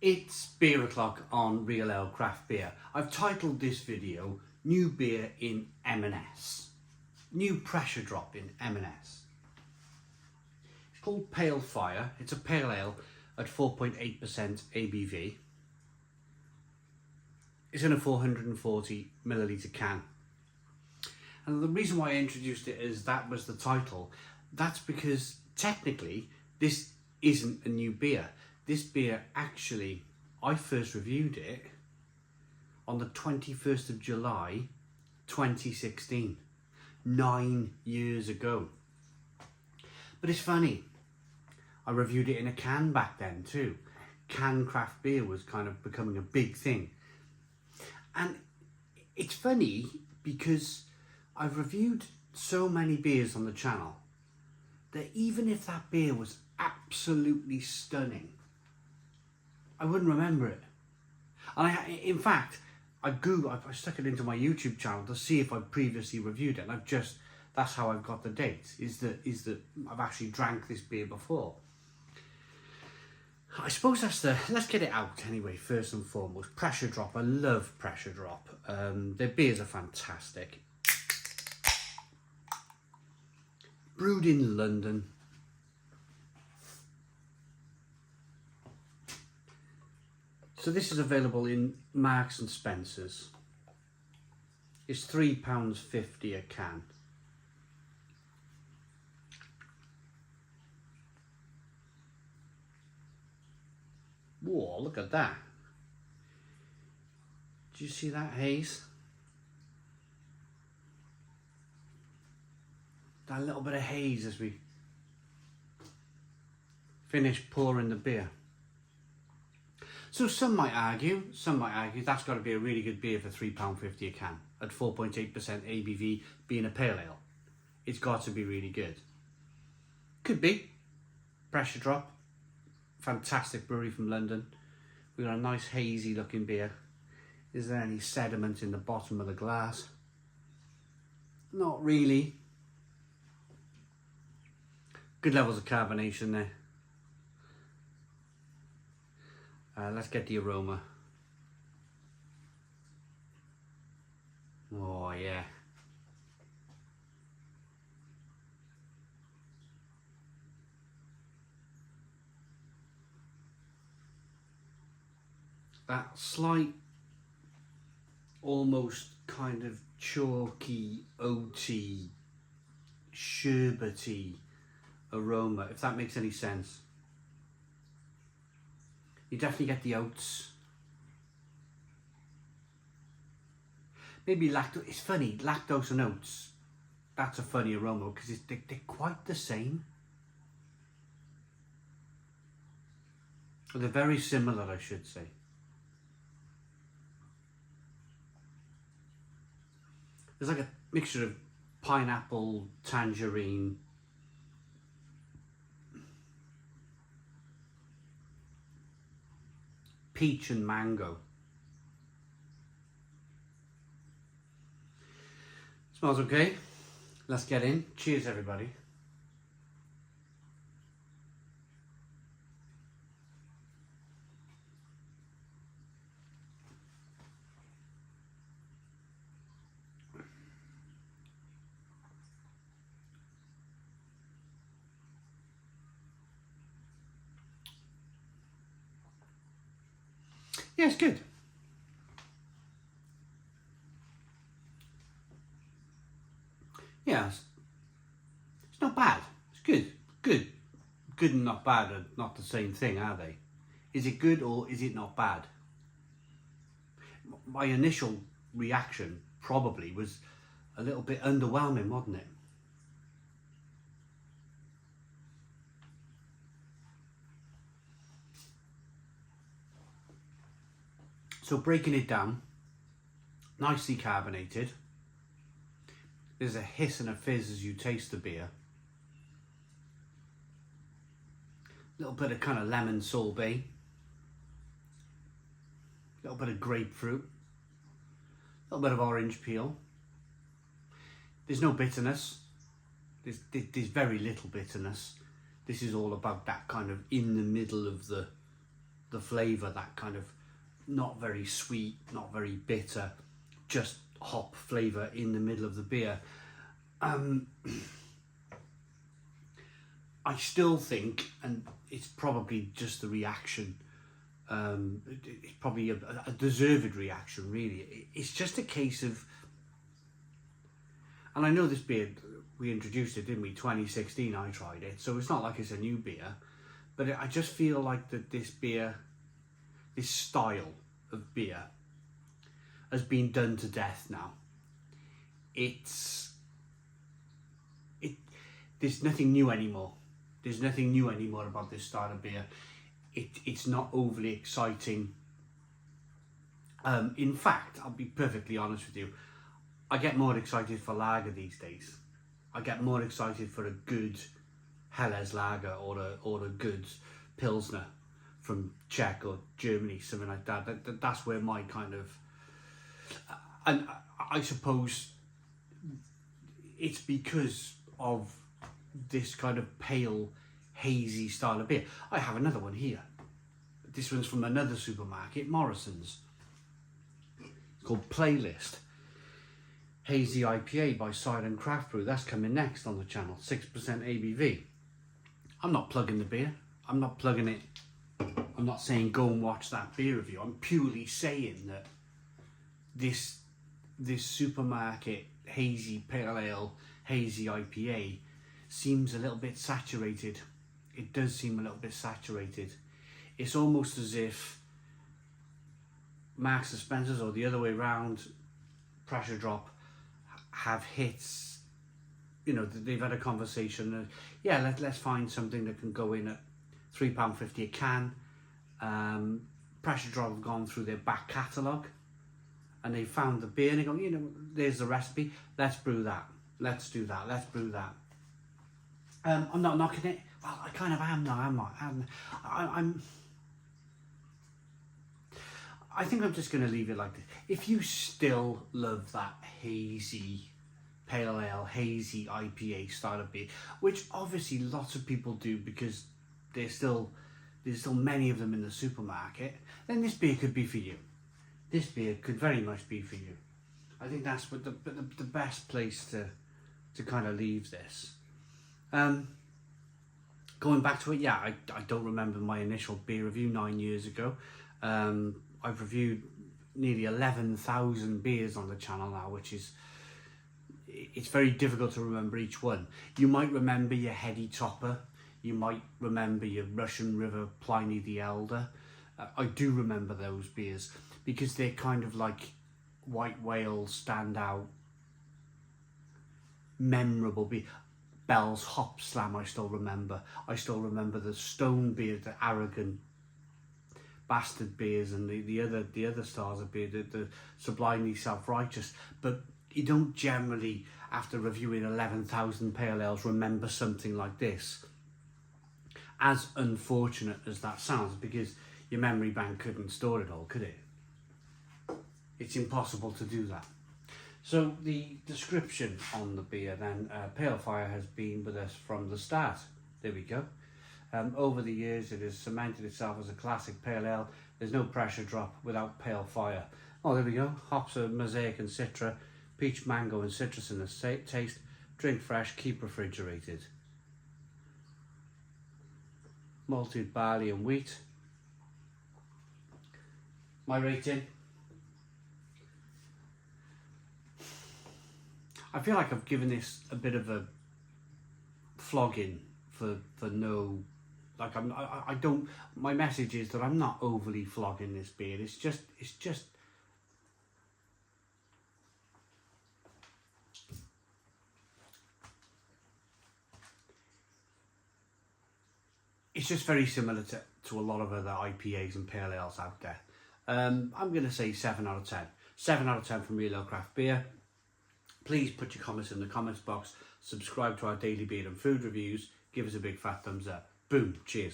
It's beer o'clock on Real Ale Craft Beer. I've titled this video New Beer in M&S. New pressure drop in M&S. It's called Pale Fire. It's a pale ale at 4.8% ABV. It's in a 440 milliliter can. And the reason why I introduced it as that was the title, that's because technically this isn't a new beer. This beer actually, I first reviewed it on the 21st of July 2016, 9 years ago. But it's funny, I reviewed it in a can back then too. Can craft beer was kind of becoming a big thing. And it's funny because I've reviewed so many beers on the channel that even if that beer was absolutely stunning, I wouldn't remember it. And in fact, I stuck it into my YouTube channel to see if I'd previously reviewed it, and that's how I've got the date, is that I've actually drank this beer before. I suppose let's get it out anyway, first and foremost. Pressure Drop, I love Pressure Drop. Their beers are fantastic. Brewed in London. So this is available in Marks and Spencer's. It's £3.50 a can. Whoa, look at that. Do you see that haze? That little bit of haze as we finish pouring the beer. So some might argue that's got to be a really good beer for £3.50 a can at 4.8% ABV, being a pale ale. It's got to be really good. Could be. Pressure Drop, fantastic brewery from London. We've got a nice hazy looking beer. Is there any sediment in the bottom of the glass? Not really. Good levels of carbonation there. Let's get the aroma. Oh yeah. That slight, almost kind of chalky, oaty, sherbety aroma, if that makes any sense. You definitely get the oats. Maybe lactose. It's funny, lactose and oats. That's a funny aroma because they're quite the same. Or they're very similar, I should say. There's like a mixture of pineapple, tangerine, peach and mango. Smells okay. Let's get in. Cheers, everybody. Yeah, it's good. Yeah, it's not bad. It's good. Good. Good and not bad are not the same thing, are they? Is it good or is it not bad? My initial reaction probably was a little bit underwhelming, wasn't it? So breaking it down, nicely carbonated. There's a hiss and a fizz as you taste the beer. A little bit of kind of lemon sorbet. A little bit of grapefruit. A little bit of orange peel. There's no bitterness. There's very little bitterness. This is all about that kind of in the middle of the the flavour, that kind of not very sweet, not very bitter, just hop flavour in the middle of the beer. I still think, and it's probably just the reaction, it's probably a deserved reaction really. It's just a case of, and I know this beer, we introduced it, didn't we, 2016 I tried it, so it's not like it's a new beer, but I just feel like that this beer, this style of beer has been done to death now. There's nothing new anymore. There's nothing new anymore about this style of beer. It's not overly exciting. In fact, I'll be perfectly honest with you, I get more excited for lager these days. I get more excited for a good Helles lager or a good Pilsner from Czech or Germany, something like that. That's where my kind of, and I suppose it's because of this kind of pale, hazy style of beer. I have another one here. This one's from another supermarket, Morrison's. It's called Playlist. Hazy IPA by Silent Craft Brew. That's coming next on the channel. 6% ABV. I'm not plugging the beer. I'm not plugging it. I'm not saying go and watch that beer review. I'm purely saying that this supermarket hazy pale ale, hazy IPA seems a little bit saturated. It does seem a little bit saturated. It's almost as if Marks and Spencer's, or the other way around, Pressure Drop, have hits, you know, they've had a conversation, yeah, let's find something that can go in at £3.50 a can. Pressure Drop have gone through their back catalogue and they found the beer and they go, you know, there's the recipe, let's brew that, let's do that, let's brew that. I'm not knocking it. Well, I kind of am now, am I? I think I'm just going to leave it like this. If you still love that hazy pale ale, hazy IPA style of beer, which obviously lots of people do because there's still many of them in the supermarket, then this beer could be for you. This beer could very much be for you. I think that's what the best place to kind of leave this. Going back to it, yeah, I don't remember my initial beer review 9 years ago. I've reviewed nearly 11,000 beers on the channel now, which is, it's very difficult to remember each one. You might remember your Heady Topper, you might remember your Russian River Pliny the Elder. I do remember those beers because they're kind of like White Whale standout, memorable beer. Bell's Hop Slam, I still remember. I still remember the Stone beer, the Arrogant Bastard beers, and the other stars of beer, the Sublimely Self-Righteous. But you don't generally, after reviewing 11,000 pale ales, remember something like this. As unfortunate as that sounds, because your memory bank couldn't store it all, could it? It's impossible to do that. So the description on the beer then, Pale Fire has been with us from the start. There we go. Over the years it has cemented itself as a classic pale ale. There's no pressure drop without Pale Fire. Oh, there we go. Hops are Mosaic and Citra, peach, mango and citrus in the taste. Drink fresh, keep refrigerated. Malted barley and wheat. My rating. I feel like I've given this a bit of a flogging for no, like I don't, my message is that I'm not overly flogging this beer. It's just very similar to a lot of other IPAs and pale ales out there. I'm going to say 7 out of 10. 7 out of 10 from Real Ale Craft Beer. Please put your comments in the comments box. Subscribe to our daily beer and food reviews. Give us a big fat thumbs up. Boom. Cheers.